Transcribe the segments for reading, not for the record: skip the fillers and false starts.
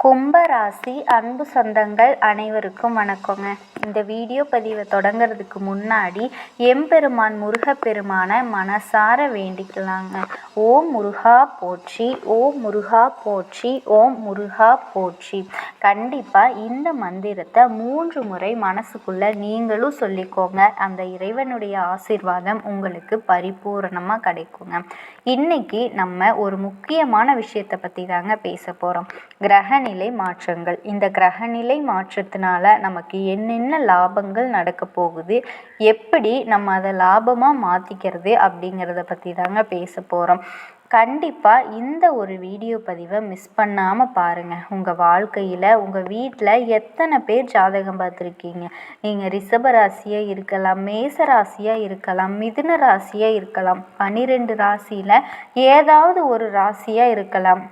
கும்பராசி அன்பு சொந்தங்கள் அனைவருக்கும் வணக்கங்க. இந்த வீடியோ பதிவை தொடங்கிறதுக்கு முன்னாடி எம்பெருமான் முருகப்பெருமான மனசார வேண்டிக்கலாங்க. ஓம் முருகா போற்றி, ஓம் முருகா போற்றி, ஓம் முருகா போற்றி. கண்டிப்பாக இந்த மந்திரத்தை 3 முறை மனசுக்குள்ள நீங்களும் சொல்லிக்கோங்க. அந்த இறைவனுடைய ஆசீர்வாதம் உங்களுக்கு பரிபூரணமாக கிடைக்குங்க. இன்னைக்கு நம்ம ஒரு முக்கியமான விஷயத்தை பற்றி தாங்க பேச போகிறோம். கிரகநிலை மாற்றங்கள். இந்த கிரகநிலை மாற்றத்தினால நமக்கு என்னென்ன லாபங்கள் நடக்க போகுது, எப்படி நம்ம அதை லாபமாக மாற்றிக்கிறது அப்படிங்கிறத பற்றி தாங்க பேச போகிறோம். கண்டிப்பாக இந்த ஒரு வீடியோ பதிவை மிஸ் பண்ணாமல் பாருங்கள். உங்கள் வாழ்க்கையில் உங்கள் வீட்டில் எத்தனை பேர் ஜாதகம் பார்த்துருக்கீங்க? நீங்கள் ரிஷப ராசியாக இருக்கலாம், மேச ராசியாக இருக்கலாம், மிதுன ராசியாக இருக்கலாம், 12 ராசியில் ஏதாவது ஒரு ராசியாக இருக்கலாம்.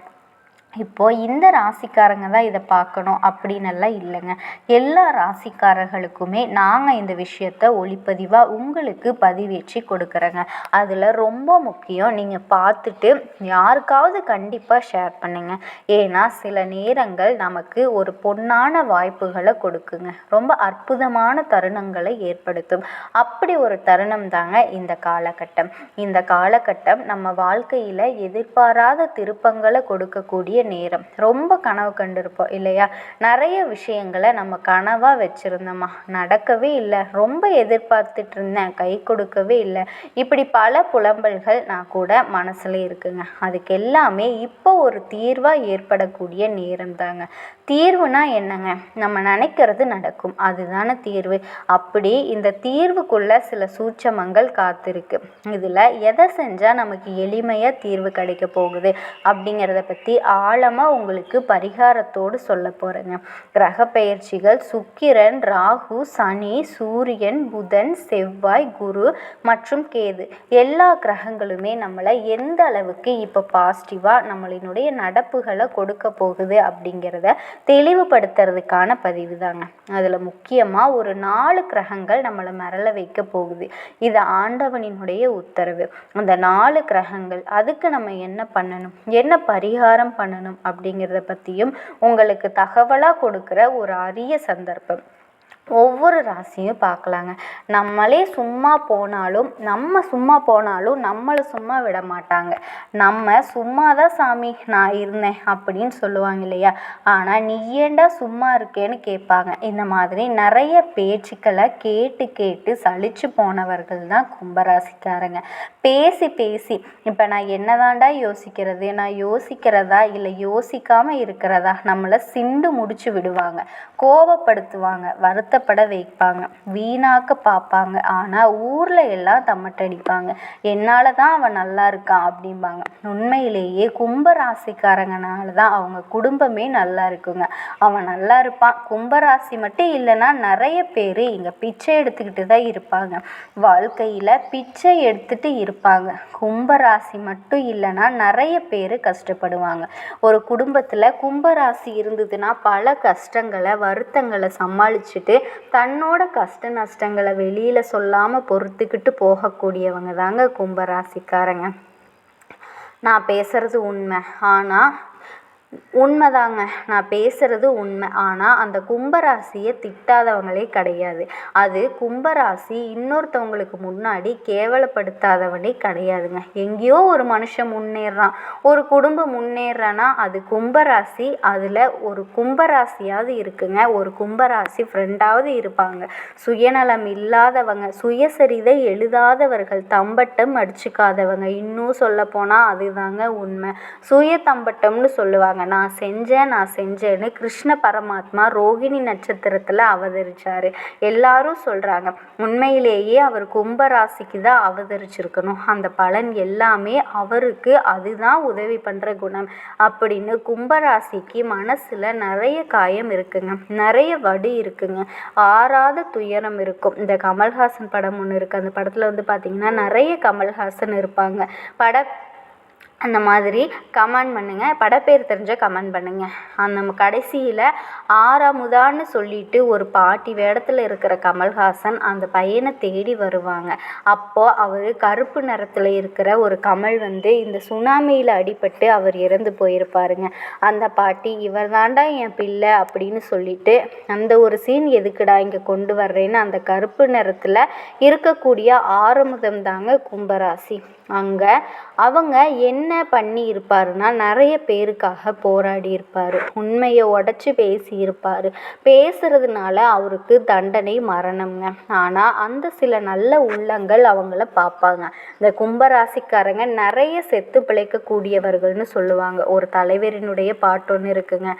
இப்போது இந்த ராசிக்காரங்க தான் இதை பார்க்கணும் அப்படின்னெல்லாம் இல்லைங்க. எல்லா ராசிக்காரர்களுக்குமே நாங்கள் இந்த விஷயத்த ஒளிப்பதிவாக உங்களுக்கு பதிவேற்றி கொடுக்குறேங்க. அதில் ரொம்ப முக்கியம், நீங்கள் பார்த்துட்டு யாருக்காவது கண்டிப்பாக ஷேர் பண்ணுங்க. ஏன்னா சில நேரங்கள் நமக்கு ஒரு பொன்னான வாய்ப்புகளை கொடுக்குங்க, ரொம்ப அற்புதமான தருணங்களை ஏற்படுத்தும். அப்படி ஒரு தருணம் தாங்க இந்த காலகட்டம். இந்த காலகட்டம் நம்ம வாழ்க்கையில் எதிர்பாராத திருப்பங்களை கொடுக்கக்கூடிய நேரம். ரொம்ப கனவு கண்டிருப்போம் இல்லையா? நிறைய விஷயங்களை நம்ம கனவாக வச்சுருந்தோமா, நடக்கவே இல்லை, ரொம்ப எதிர்பார்த்துட்டு இருந்தேன், கை கொடுக்கவே இல்லை, இப்படி பல புலம்பல்கள் நான் கூட மனசில் இருக்குங்க. அதுக்கு எல்லாமே இப்போ ஒரு தீர்வாக ஏற்படக்கூடிய நேரம் தாங்க. தீர்வுனா என்னங்க? நம்ம நினைக்கிறது நடக்கும், அதுதானே தீர்வு. அப்படி இந்த தீர்வுக்குள்ள சில சூட்சமங்கள் காத்திருக்கு. இதில் எதை செஞ்சால் நமக்கு எளிமையாக தீர்வு கிடைக்க போகுது அப்படிங்கிறத பற்றி ஆழமாக உங்களுக்கு பரிகாரத்தோடு சொல்ல போகிறேங்க. கிரக பெயர்ச்சிகள் சுக்கிரன், ராகு, சனி, சூரியன், புதன், செவ்வாய், குரு மற்றும் கேது எல்லா கிரகங்களுமே நம்மளை எந்த அளவுக்கு இப்போ பாசிட்டிவாக நம்மளினுடைய நடப்புகளை கொடுக்க போகுது அப்படிங்கிறத தெளிவுபடுத்துறதுக்கான பதிவு தாங்க. அதில் முக்கியமாக ஒரு 4 கிரகங்கள் நம்மளை மரள வைக்க போகுது. இது ஆண்டவனினுடைய உத்தரவு. அந்த 4 கிரகங்கள், அதுக்கு நம்ம என்ன பண்ணணும், என்ன பரிகாரம் பண்ணணும் அப்படிங்கிறத பற்றியும் உங்களுக்கு தகவலாக கொடுக்குற ஒரு அரிய சந்தர்ப்பம். ஒவ்வொரு ராசியும் பார்க்கலாங்க. நம்மளே சும்மா போனாலும் நம்மளை சும்மா விட மாட்டாங்க. நம்ம சும்மா தான் சாமி நான் இருந்தேன் அப்படின்னு சொல்லுவாங்க இல்லையா? ஆனால் நீ ஏண்டா சும்மா இருக்கேன்னு கேட்பாங்க. இந்த மாதிரி நிறைய பேச்சுக்களை கேட்டு சலிச்சு போனவர்கள் தான் கும்பராசிக்காரங்க. பேசி இப்போ நான் என்னதாண்டா யோசிக்கிறது, நான் யோசிக்கிறதா இல்லை யோசிக்காமல் இருக்கிறதா நம்மளை சிண்டு முடிச்சு விடுவாங்க, கோபப்படுத்துவாங்க, வருத்தப்பட வைப்பாங்க, வீணாக்க பார்ப்பாங்க. ஆனால் ஊரில் எல்லாம் தம்மட்டடிப்பாங்க. என்னால் தான் அவன் நல்லா இருக்கான் அப்படிம்பாங்க. உண்மையிலேயே கும்பராசிக்காரங்கனால தான் அவங்க குடும்பமே நல்லா இருக்குங்க. அவன் நல்லா இருப்பான். கும்பராசி மட்டும் இல்லைன்னா நிறைய பேர் இங்கே பிச்சை எடுத்துக்கிட்டு தான் இருப்பாங்க. வாழ்க்கையில் பிச்சை எடுத்துட்டு இருப்பாங்க. கும்பராசி மட்டும் இல்லைன்னா நிறைய பேர் கஷ்டப்படுவாங்க. ஒரு குடும்பத்தில் கும்பராசி இருந்ததுன்னா பல கஷ்டங்களை வருத்தங்களை சமாளிச்சுட்டு தன்னோட கஷ்ட நஷ்டங்களை வெளியில் சொல்லாமல் பொறுத்துக்கிட்டு போகக்கூடியவங்க தாங்க கும்பராசிக்காரங்க. நான் பேசுகிறது உண்மைதாங்க. நான் பேசுகிறது உண்மை. ஆனால் அந்த கும்பராசியை திட்டாதவங்களே கிடையாது. அது கும்பராசி இன்னொருத்தவங்களுக்கு முன்னாடி கேவலப்படுத்தாதவனே கிடையாதுங்க. எங்கேயோ ஒரு மனுஷன் முன்னேறான், ஒரு குடும்பம் முன்னேறானா அது கும்பராசி. அதில் ஒரு கும்பராசியாவது இருக்குங்க, ஒரு கும்பராசி ஃப்ரெண்டாவது இருப்பாங்க. சுயநலம் இல்லாதவங்க, சுயசரிதை எழுதாதவர்கள், தம்பட்டம் அடிச்சுக்காதவங்க. இன்னும் சொல்லப்போனால் அதுதாங்க உண்மை. சுய தம்பட்டம்னு சொல்லுவாங்க. நான் செஞ்சேன்னு கிருஷ்ண பரமாத்மா ரோகிணி நட்சத்திரத்தில் அவதரிச்சாரு. எல்லாரும் சொல்கிறாங்க உண்மையிலேயே அவர் கும்பராசிக்கு தான் அவதரிச்சிருக்கணும். அந்த பலன் எல்லாமே அவருக்கு, அதுதான் உதவி பண்ணுற குணம் அப்படின்னு. கும்பராசிக்கு மனசில் நிறைய காயம் இருக்குங்க, நிறைய வடு இருக்குங்க, ஆறாத துயரம் இருக்கும். இந்த கமல்ஹாசன் படம் ஒன்று இருக்குது. அந்த படத்தில் பார்த்திங்கன்னா நிறைய கமல்ஹாசன் இருப்பாங்க. அந்த மாதிரி கமெண்ட் பண்ணுங்கள். படப்பேர் தெரிஞ்ச கமெண்ட் பண்ணுங்கள். அந்த கடைசியில் ஆறாமுதான்னு சொல்லிட்டு ஒரு பாட்டி வேடத்தில் இருக்கிற கமல்ஹாசன் அந்த பையனை தேடி வருவாங்க. அப்போது அவர் கருப்பு நிறத்தில் இருக்கிற ஒரு கமல் வந்து இந்த சுனாமியில் அடிபட்டு அவர் இறந்து போயிருப்பாருங்க. அந்த பாட்டி இவர் தாண்டா என் பிள்ளை அப்படின்னு சொல்லிட்டு அந்த ஒரு சீன் எதுக்குடா இங்கே கொண்டு வர்றேன்னு அந்த கருப்பு நிறத்தில் இருக்கக்கூடிய ஆறுமுகம் தாங்க கும்பராசி. அங்கே அவங்க என்ன பண்ணி இருப்பாருன்னா நிறைய பேருக்காக போராடி இருப்பார். உண்மையை உடச்சி பேசியிருப்பார். பேசுறதுனால அவருக்கு தண்டனை மரணம்ங்க. ஆனால் அந்த சில நல்ல உள்ளங்கள் அவங்கள பார்ப்பாங்க. இந்த கும்பராசிக்காரங்க நிறைய செத்து பிழைக்கக்கூடியவர்கள்னு சொல்லுவாங்க. ஒரு தலைவரினுடைய பாட்டு ஒன்று இருக்குங்க,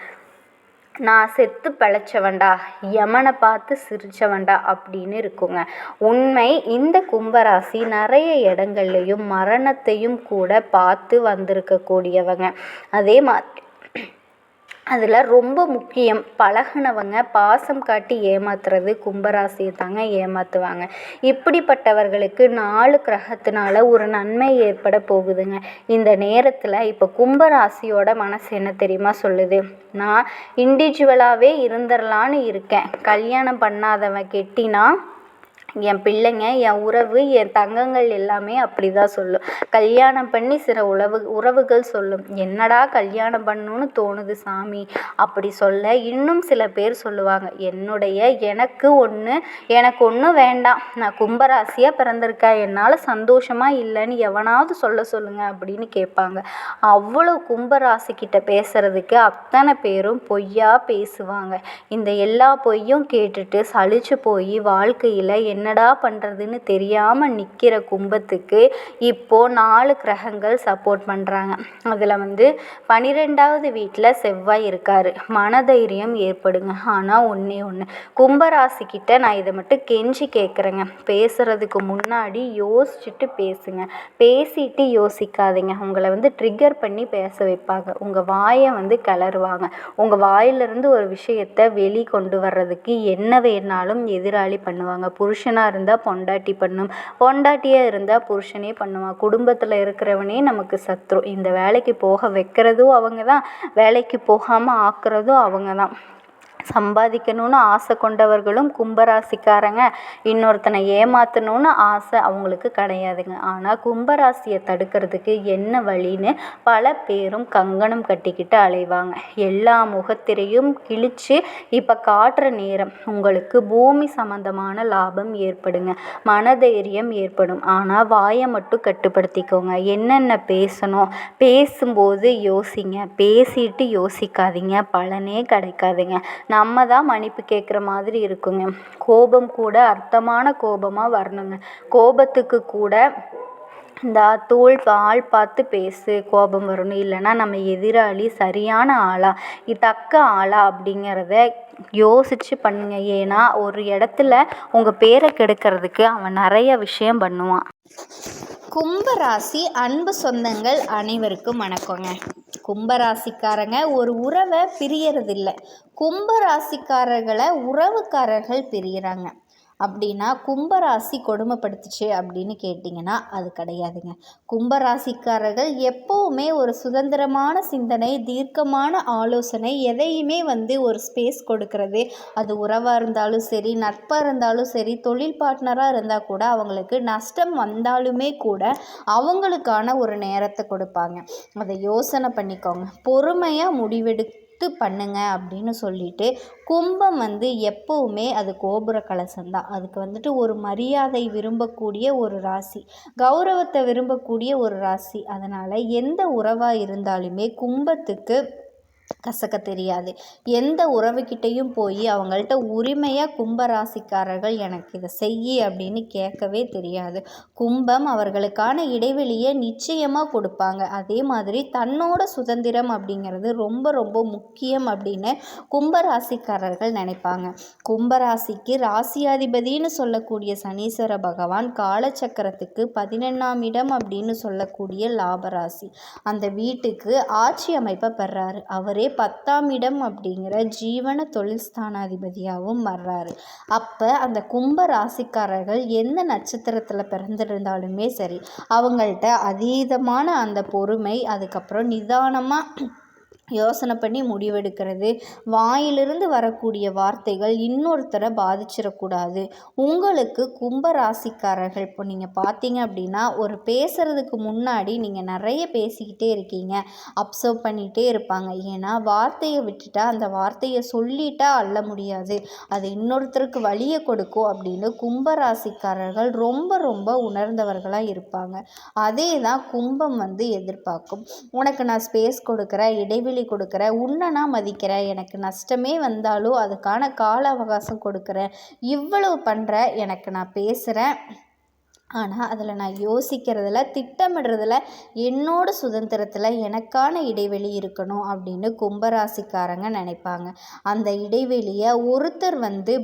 நான் செத்து பிழைச்சவன்டா, யமனை பார்த்து சிரிச்சவன்டா அப்படின்னு இருக்குங்க. உண்மை. இந்த கும்பராசி நிறைய இடங்கள்லையும் மரணத்தையும் கூட பார்த்து வந்திருக்கக்கூடியவங்க. அதே மாதிரி அதில் ரொம்ப முக்கியம், பழகுனவங்க பாசம் காட்டி ஏமாத்துறது கும்பராசியை தாங்க ஏமாற்றுவாங்க. இப்படிப்பட்டவர்களுக்கு 4 கிரகத்தினால ஒரு நன்மை ஏற்பட போகுதுங்க. இந்த நேரத்தில் இப்போ கும்பராசியோட மனசு என்ன தெரியுமா சொல்லுது, நான் இண்டிவிஜுவலாகவே இருந்துடலான்னு இருக்கேன். கல்யாணம் பண்ணாதவன் கெட்டினா என் பிள்ளைங்க, என் உறவு, என் தங்கங்கள் எல்லாமே அப்படி தான் சொல்லும். கல்யாணம் பண்ணி சில உறவுகள் சொல்லும், என்னடா கல்யாணம் பண்ணணும்னு தோணுது சாமி அப்படி சொல்ல. இன்னும் சில பேர் சொல்லுவாங்க, எனக்கு ஒன்று வேண்டாம், நான் கும்பராசியாக பிறந்திருக்கேன், என்னால் சந்தோஷமாக இல்லைன்னு எவனாவது சொல்லுங்க அப்படின்னு கேட்பாங்க. அவ்வளோ கும்பராசிக்கிட்ட பேசுகிறதுக்கு அத்தனை பேரும் பொய்யா பேசுவாங்க. இந்த எல்லா பொய்யும் கேட்டுட்டு சலிச்சு போய் வாழ்க்கையில் என்னடா பண்ணுறதுன்னு தெரியாமல் நிற்கிற கும்பத்துக்கு இப்போது 4 கிரகங்கள் சப்போர்ட் பண்ணுறாங்க. அதில் 12வது வீட்டில் செவ்வாய் இருக்கார். மனதைரியம் ஏற்படுங்க. ஆனால் ஒன்று கும்பராசிக்கிட்ட நான் இதை மட்டும் கெஞ்சி கேட்குறேங்க, பேசுகிறதுக்கு முன்னாடி யோசிச்சுட்டு பேசுங்க. பேசிட்டு யோசிக்காதீங்க. உங்களை ட்ரிகர் பண்ணி பேச வைப்பாங்க. உங்கள் வாயை கிளறுவாங்க. உங்கள் வாயிலிருந்து ஒரு விஷயத்தை வெளிக்கொண்டு வர்றதுக்கு என்ன வேணாலும் எதிராளி பண்ணுவாங்க. புருஷனாக இருந்தால் பொண்டாட்டி பண்ணும், பொண்டாட்டியாக இருந்தால் புருஷனே பண்ணுவான். குடும்பத்தில் இருக்கிறவனே நமக்கு சத்ரு. இந்த வேலைக்கு போக வைக்கிறதும் அவங்க தான், வேலைக்கு போகாமல் ஆக்குறதும் அவங்க தான். சம்பாதிக்கணும்னு ஆசை கொண்டவர்களும் கும்பராசிக்காரங்க. இன்னொருத்தனை ஏமாற்றணும்னு ஆசை அவங்களுக்கு கிடையாதுங்க. ஆனால் கும்பராசியை தடுக்கிறதுக்கு என்ன வழின்னு பல பேரும் கங்கணம் கட்டிக்கிட்டு அலைவாங்க. எல்லா முகத்திரையும் கிழிச்சு இப்போ காட்டுற நேரம் உங்களுக்கு பூமி சம்பந்தமான லாபம் ஏற்படுங்க. மனதைரியம் ஏற்படும். ஆனால் வாயை மட்டும் கட்டுப்படுத்திக்கோங்க. என்னென்ன பேசணும், பேசும்போது யோசிங்க. பேசிட்டு யோசிக்காதீங்க, பலனே கிடைக்காதுங்க. நம்ம தான் மன்னிப்பு கேட்குற மாதிரி இருக்குங்க. கோபம் கூட அர்த்தமான கோபமாக வரணுங்க. கோபத்துக்கு கூட இந்த ஆள் பார்த்து பேசு, கோபம் வரணும். இல்லைன்னா நம்ம எதிராளி சரியான ஆளா, தக்க ஆளா அப்படிங்கிறத யோசித்து பண்ணுங்க. ஏன்னா ஒரு இடத்துல உங்கள் பேரை கெடுக்கிறதுக்கு அவன் நிறைய விஷயம் பண்ணுவான். கும்பராசி அன்பு சொந்தங்கள் அனைவருக்கும் வணக்கங்க. கும்பராசிக்காரங்க ஒரு உறவை பிரியறதில்லை. கும்பராசிக்காரர்களை உறவுக்காரர்கள் பிரியறாங்க. அப்படின்னா கும்பராசி கொடுமைப்படுத்துச்சு அப்படின்னு கேட்டிங்கன்னா அது கிடையாதுங்க. கும்பராசிக்காரர்கள் எப்போவுமே ஒரு சுதந்திரமான சிந்தனை, தீர்க்கமான ஆலோசனை, எதையுமே ஒரு ஸ்பேஸ் கொடுக்கறது. அது உறவாக இருந்தாலும் சரி, நட்பாக இருந்தாலும் சரி, தொழில் பார்ட்னராக இருந்தால் கூட அவங்களுக்கு நஷ்டம் வந்தாலுமே கூட அவங்களுக்கான ஒரு நேரத்தை கொடுப்பாங்க. அதை யோசனை பண்ணிக்கோங்க. பொறுமையாக முடிவெடுத்து பண்ணுங்க அப்படின்னு சொல்லிட்டு கும்பம் எப்போவுமே அது கோபுர கலசம்தான். அதுக்கு ஒரு மரியாதை விரும்பக்கூடிய ஒரு ராசி, கௌரவத்தை விரும்பக்கூடிய ஒரு ராசி. அதனால் எந்த உறவாக இருந்தாலுமே கும்பத்துக்கு கசக்க தெரியாது. எந்த உறவுக்கிட்டையும் போய் அவங்கள்ட்ட உரிமையாக கும்பராசிக்காரர்கள் எனக்கு இதை செய்யி அப்படின்னு கேட்கவே தெரியாது. கும்பம் அவர்களுக்கான இடைவெளியை நிச்சயமாக கொடுப்பாங்க. அதே மாதிரி தன்னோட சுதந்திரம் அப்படிங்கிறது ரொம்ப ரொம்ப முக்கியம் அப்படின்னு கும்பராசிக்காரர்கள் நினைப்பாங்க. கும்பராசிக்கு ராசியாதிபதினு சொல்லக்கூடிய சனீஸ்வர பகவான் காலச்சக்கரத்துக்கு 11ஆம் இடம் அப்படின்னு சொல்லக்கூடிய லாபராசி, அந்த வீட்டுக்கு ஆட்சி அமைப்பை பெறாரு. அவர் அவரே 10ஆம் இடம் அப்படிங்கிற ஜீவன தொழில் ஸ்தானாதிபதியாகவும் வர்றாரு. அப்போ அந்த கும்ப ராசிக்காரர்கள் எந்த நட்சத்திரத்தில் பிறந்திருந்தாலுமே சரி, அவங்கள்ட்ட அதீதமான அந்த பொறுமை, அதுக்கப்புறம் நிதானமாக யோசனை பண்ணி முடிவெடுக்கிறது, வாயிலிருந்து வரக்கூடிய வார்த்தைகள் இன்னொருத்தரை பாதிச்சிடக்கூடாது. உங்களுக்கு கும்ப ராசிக்காரர்கள் இப்போ நீங்கள் பார்த்தீங்க அப்படின்னா, ஒரு பேசுகிறதுக்கு முன்னாடி நீங்கள் நிறைய பேசிக்கிட்டே இருக்கீங்க, அப்சர்வ் பண்ணிகிட்டே இருப்பாங்க. ஏன்னா வார்த்தையை விட்டுட்டா அந்த வார்த்தையை சொல்லிட்டா அள்ள முடியாது, அது இன்னொருத்தருக்கு வழியை கொடுக்கும் அப்படின்னு கும்ப ராசிக்காரர்கள் ரொம்ப ரொம்ப உணர்ந்தவர்களாக இருப்பாங்க. அதே தான் கும்பம் எதிர்பார்க்கும். உனக்கு நான் ஸ்பேஸ் கொடுக்குறேன், இடைவெளி கொடுக்குறேன், உன்னை நான் மதிக்கிறேன், எனக்கு நஷ்டமே வந்தாலும் அதுக்கான கால அவகாசம் கொடுக்குறேன், இவ்வளவு பண்ணுறேன், எனக்கு நான் பேசுகிறேன், ஆனால் அதில் நான் யோசிக்கிறதுல திட்டமிடுறதில் என்னோட சுதந்திரத்தில் எனக்கான இடைவெளி இருக்கணும் அப்படின்னு கும்பராசிக்காரங்க நினைப்பாங்க. அந்த இடைவெளியை ஒருத்தர்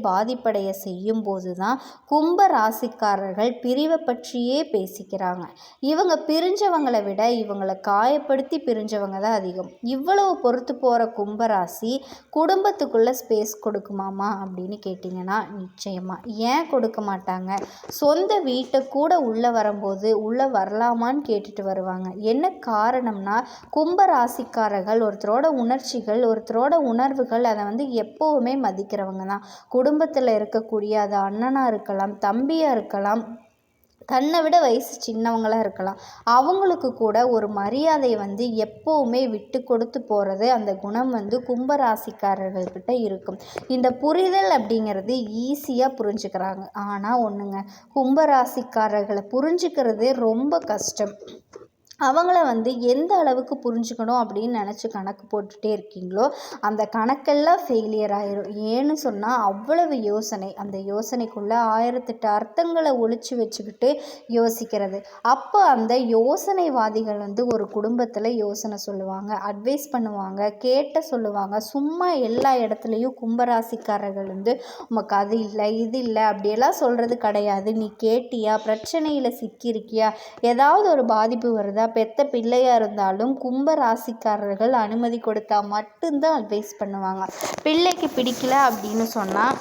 பாதிப்படைய செய்யும் போது தான் கும்பராசிக்காரர்கள் பிரிவை பற்றியே பேசிக்கிறாங்க. இவங்க பிரிஞ்சவங்களை விட இவங்களை காயப்படுத்தி பிரிஞ்சவங்க தான் அதிகம். இவ்வளவு பொறுத்து போகிற கும்பராசி குடும்பத்துக்குள்ளே ஸ்பேஸ் கொடுக்குமாமா அப்படின்னு கேட்டிங்கன்னா நிச்சயமாக ஏன் கொடுக்க மாட்டாங்க. சொந்த வீட்டை கூட உள்ளே வரும்போது உள்ளே வரலாமான்னு கேட்டுட்டு வருவாங்க. என்ன காரணம்னா, கும்ப ராசிக்காரர்கள் ஒருத்தரோட உணர்ச்சிகள், ஒருத்தரோட உணர்வுகள் அதை எப்போவுமே மதிக்கிறவங்க தான். குடும்பத்தில் இருக்கக்கூடிய அது அண்ணனாக இருக்கலாம், தம்பியாக இருக்கலாம், தன்னை விட வயசு சின்னவங்களாக இருக்கலாம், அவங்களுக்கு கூட ஒரு மரியாதையை எப்போவுமே விட்டு கொடுத்து போகிறது அந்த குணம் கும்பராசிக்காரர்கள்கிட்ட இருக்கும். இந்த புரிதல் அப்படிங்கிறது ஈஸியாக புரிஞ்சுக்கிறாங்க. ஆனால் ஒன்றுங்க, கும்பராசிக்காரர்களை புரிஞ்சுக்கிறது ரொம்ப கஷ்டம். அவங்கள எந்த அளவுக்கு புரிஞ்சுக்கணும் அப்படின்னு நினச்சி கணக்கு போட்டுகிட்டே இருக்கீங்களோ அந்த கணக்கெல்லாம் ஃபெயிலியர் ஆயிரும். ஏன்னு சொன்னால் அவ்வளவு யோசனை, அந்த யோசனைக்குள்ளே 1008 அர்த்தங்களை ஒழிச்சு வச்சுக்கிட்டு யோசிக்கிறது. அப்போ அந்த யோசனைவாதிகள் ஒரு குடும்பத்தில் யோசனை சொல்லுவாங்க, அட்வைஸ் பண்ணுவாங்க, கேட்ட சொல்லுவாங்க. சும்மா எல்லா இடத்துலையும் கும்பராசிக்காரர்கள் உமக்கு அது இல்லை இது இல்லை அப்படியெல்லாம் சொல்கிறது கிடையாது. நீ கேட்டியா, பிரச்சனையில் சிக்கியிருக்கியா, ஏதாவது ஒரு பாதிப்பு வருதா, பெத்த பிள்ளையாக இருந்தாலும் கும்ப ராசிக்காரர்கள் அனுமதி கொடுத்தா மட்டும்தான் அட்வைஸ் பண்ணுவாங்க. பிள்ளைக்கு பிடிக்கல அப்படின்னு சொன்னால்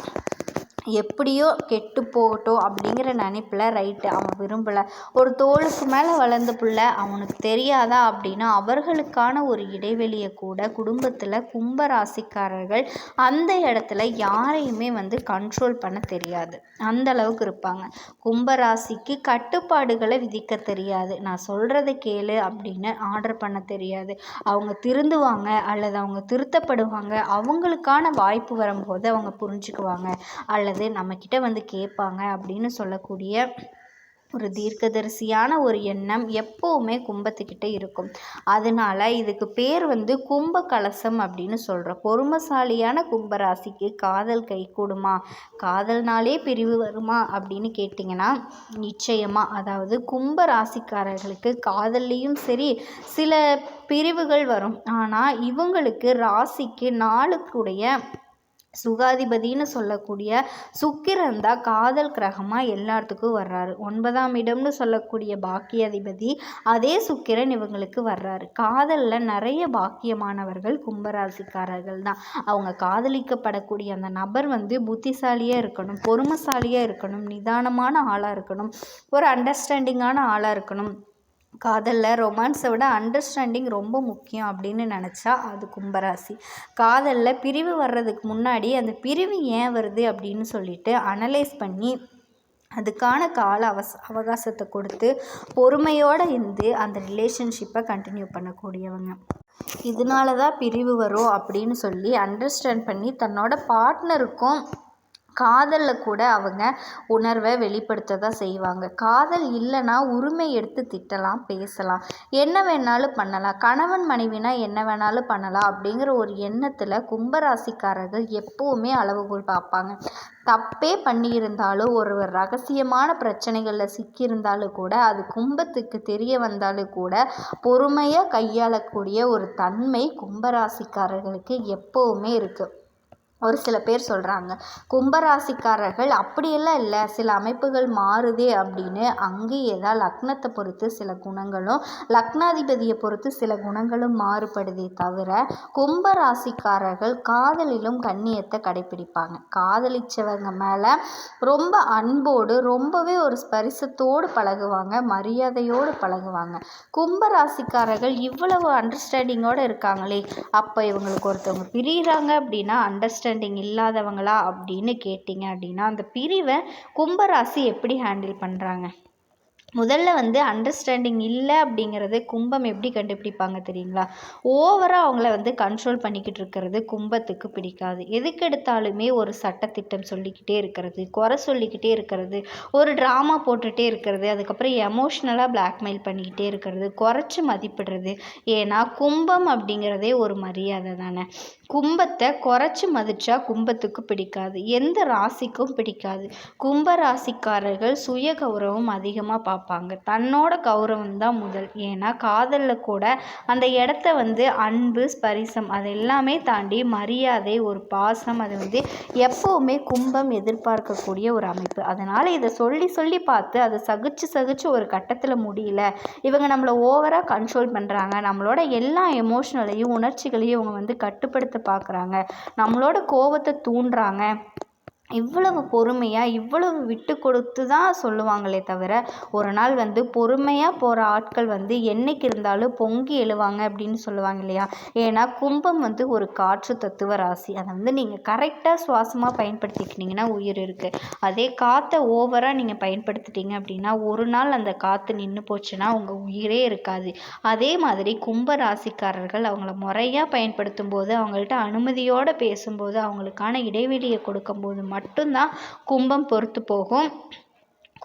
எப்படியோ கெட்டு போகட்டும் அப்படிங்கிற நினைப்பில் ரைட்டு, அவன் விரும்பலை, ஒரு தோளுக்கு மேலே வளர்ந்த பிள்ளை அவனுக்கு தெரியாதா அப்படின்னு அவர்களுக்கான ஒரு இடைவெளியை கூட குடும்பத்தில் கும்ப ராசிக்காரர்கள் அந்த இடத்துல யாரையுமே கண்ட்ரோல் பண்ண தெரியாது, அந்த அளவுக்கு இருப்பாங்க. கும்பராசிக்கு கட்டுப்பாடுகளை விதிக்க தெரியாது, நான் சொல்கிறத கேளு அப்படின்னு ஆர்டர் பண்ண தெரியாது. அவங்க திருந்துவாங்க அல்லது அவங்க திருத்தப்படுவாங்க, அவங்களுக்கான வாய்ப்பு வரும்போது அவங்க புரிஞ்சுக்குவாங்க அல்லது நம்மக்கிட்ட கேட்பாங்க அப்படின்னு சொல்லக்கூடிய ஒரு தீர்க்கதரிசியான ஒரு எண்ணம் எப்போவுமே கும்பத்துக்கிட்ட இருக்கும். அதனால இதுக்கு பேர் கும்ப கலசம் அப்படின்னு சொல்கிறோம். பொறுமைசாலியான கும்பராசிக்கு காதல் கை கூடுமா, காதல்னாலே பிரிவு வருமா அப்படின்னு கேட்டிங்கன்னா நிச்சயமாக. அதாவது கும்ப ராசிக்காரர்களுக்கு காதல்லையும் சரி சில பிரிவுகள் வரும். ஆனால் இவங்களுக்கு ராசிக்கு நாளுக்குடைய சுகாதிபதினு சொல்லக்கூடிய சுக்கிரன் தான் காதல் கிரகமாக எல்லாத்துக்கும் வர்றாரு. 9ஆம் இடம்னு சொல்லக்கூடிய பாக்கியாதிபதி அதே சுக்கிரன் இவங்களுக்கு வர்றாரு. காதலில் நிறைய பாக்கியமானவர்கள் கும்பராசிக்காரர்கள் தான். அவங்க காதலிக்கப்படக்கூடிய அந்த நபர் புத்திசாலியாக இருக்கணும், பொறுமைசாலியாக இருக்கணும், நிதானமான ஆளாக இருக்கணும், ஒரு அண்டர்ஸ்டாண்டிங்கான ஆளாக இருக்கணும். காதலில் ரொமான்ஸை விட அண்டர்ஸ்டாண்டிங் ரொம்ப முக்கியம் அப்படின்னு நினச்சா அது கும்பராசி. காதலில் பிரிவு வர்றதுக்கு முன்னாடி அந்த பிரிவு ஏன் வருது அப்படின்னு சொல்லிட்டு அனலைஸ் பண்ணி அதுக்கான கால அவகாசத்தை கொடுத்து பொறுமையோடு இருந்து அந்த ரிலேஷன்ஷிப்பை கண்டினியூ பண்ணக்கூடியவங்க. இதனால தான் பிரிவு வரும் அப்படின்னு சொல்லி அண்டர்ஸ்டாண்ட் பண்ணி தன்னோட பார்ட்னருக்கும் காதலில் கூட அவங்க உணர்வை வெளிப்படுத்த தான் செய்வாங்க. காதல் இல்லைன்னா உரிமை எடுத்து திட்டலாம், பேசலாம், என்ன வேணாலும் பண்ணலாம், கணவன் மனைவினா என்ன வேணாலும் பண்ணலாம் அப்படிங்கிற ஒரு எண்ணத்தில் கும்பராசிக்காரர்கள் எப்போவுமே அளவுகோல் பார்ப்பாங்க. தப்பே பண்ணியிருந்தாலும் ஒருவர் ரகசியமான பிரச்சனைகளில் சிக்கியிருந்தாலும் கூட அது கும்பத்துக்கு தெரிய வந்தாலும் கூட பொறுமையாக கையாளக்கூடிய ஒரு தன்மை கும்பராசிக்காரர்களுக்கு எப்போவுமே இருக்குது. ஒரு சில பேர் சொல்கிறாங்க. கும்பராசிக்காரர்கள் அப்படியெல்லாம் இல்லை, சில அமைப்புகள் மாறுதே அப்படின்னு. அங்கேயே தான் லக்னத்தை பொறுத்து சில குணங்களும் லக்னாதிபதியை பொறுத்து சில குணங்களும் மாறுபடுதே தவிர, கும்பராசிக்காரர்கள் காதலிலும் கண்ணியத்தை கடைப்பிடிப்பாங்க. காதலிச்சவங்க மேலே ரொம்ப அன்போடு ரொம்பவே ஒரு ஸ்பரிசத்தோடு பழகுவாங்க, மரியாதையோடு பழகுவாங்க. கும்பராசிக்காரர்கள் இவ்வளவு அண்டர்ஸ்டாண்டிங்கோடு இருக்காங்களே, அப்போ இவங்களுக்கு ஒருத்தவங்க பிரிகிறாங்க அப்படின்னா அண்டர்ஸ்டாண்டிங் இல்லாதவங்களா அப்படின்னு கேட்டிங்க அப்படின்னா, அந்த பிரிவை கும்பராசி எப்படி ஹேண்டில் பண்ணுறாங்க? முதல்ல அண்டர்ஸ்டாண்டிங் இல்லை அப்படிங்கிறது கும்பம் எப்படி கண்டுபிடிப்பாங்க தெரியுங்களா? ஓவராக அவங்கள கண்ட்ரோல் பண்ணிக்கிட்டு இருக்கிறது கும்பத்துக்கு பிடிக்காது. எதுக்கெடுத்தாலுமே ஒரு சட்டத்திட்டம் சொல்லிக்கிட்டே இருக்கிறது, குறை சொல்லிக்கிட்டே இருக்கிறது, ஒரு ட்ராமா போட்டுகிட்டே இருக்கிறது, அதுக்கப்புறம் எமோஷ்னலாக பிளாக்மெயில் பண்ணிக்கிட்டே இருக்கிறது, குறைச்சி மதிப்பிடுறது. ஏன்னா கும்பம் அப்படிங்கிறதே ஒரு மரியாதை தானே. கும்பத்தை குறைச்சி மதிச்சா கும்பத்துக்கு பிடிக்காது, எந்த ராசிக்கும் பிடிக்காது. கும்ப ராசிக்காரர்கள் சுய கௌரவம் அதிகமாக பார்ப்பாங்க. தன்னோட கௌரவம் தான் முதல். ஏன்னா காதலில் கூட அந்த இடத்த அன்பு ஸ்பரிசம் அது எல்லாமே தாண்டி மரியாதை, ஒரு பாசம், அது எப்போவுமே கும்பம் எதிர்பார்க்கக்கூடிய ஒரு அமைப்பு. அதனால் இதை சொல்லி சொல்லி பார்த்து அதை சகிச்சு ஒரு கட்டத்தில் முடியல, இவங்க நம்மளை ஓவராக கண்ட்ரோல் பண்ணுறாங்க, நம்மளோட எல்லா எமோஷ்னலையும் உணர்ச்சிகளையும் இவங்க கட்டுப்படுத்த பார்க்குறாங்க, நம்மளோட கோபத்தை தூண்டுறாங்க. இவ்வளவு பொறுமையாக இவ்வளவு விட்டு கொடுத்து தான் சொல்லுவாங்களே தவிர, ஒரு நாள் பொறுமையாக போகிற ஆட்கள் என்னைக்கு இருந்தாலும் பொங்கி எழுவாங்க அப்படின்னு சொல்லுவாங்க இல்லையா? ஏன்னா கும்பம் ஒரு காற்று தத்துவ ராசி. அதை நீங்கள் கரெக்டாக சுவாசமாக பயன்படுத்திக்கிட்டிங்கன்னா உயிர் இருக்குது. அதே காற்றை ஓவராக நீங்கள் பயன்படுத்திட்டீங்க அப்படின்னா ஒரு நாள் அந்த காற்று நின்று போச்சுன்னா உங்கள் உயிரே இருக்காது. அதே மாதிரி கும்ப ராசிக்காரர்கள் அவங்கள முறையாக பயன்படுத்தும் போது, அவங்கள்ட்ட அனுமதியோடு பேசும்போது, அவங்களுக்கான இடைவெளியை கொடுக்கும்போது மட்டும்தான் கும்பம் பொறுத்து போகும்.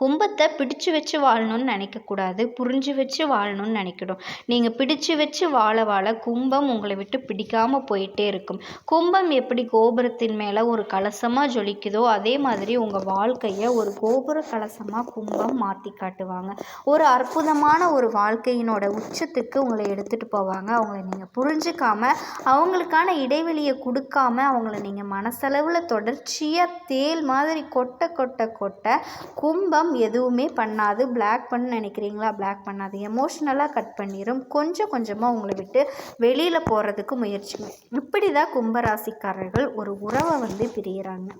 கும்பத்தை பிடிச்சு வச்சு வாழணும்னு நினைக்கக்கூடாது, புரிஞ்சு வச்சு வாழணும்னு நினைக்கணும். நீங்கள் பிடிச்சு வச்சு வாழ கும்பம் உங்களை விட்டு பிடிக்காமல் போயிட்டே இருக்கும். கும்பம் எப்படி கோபுரத்தின் மேலே ஒரு கலசமாக ஜொலிக்குதோ அதே மாதிரி உங்கள் வாழ்க்கையை ஒரு கோபுர கலசமாக கும்பம் மாற்றி காட்டுவாங்க. ஒரு அற்புதமான ஒரு வாழ்க்கையினோட உச்சத்துக்கு உங்களை எடுத்துகிட்டு போவாங்க. அவங்கள நீங்கள் புரிஞ்சுக்காம, அவங்களுக்கான இடைவெளியை கொடுக்காம, அவங்கள நீங்கள் மனசளவில் தொடர்ச்சியாக தேல் மாதிரி கொட்ட கும்பம் எதுவுமே பண்ணாது. பிளாக் பண்ண நினைக்கிறீங்களா? பிளாக் பண்ணாது. எமோஷ்னலாக கட் பண்ணிடும். கொஞ்சம் கொஞ்சமாக உங்களை விட்டு வெளியில் போகிறதுக்கு முயற்சிங்க. இப்படி தான் கும்பராசிக்காரர்கள் ஒரு உறவை பிரிகிறாங்க.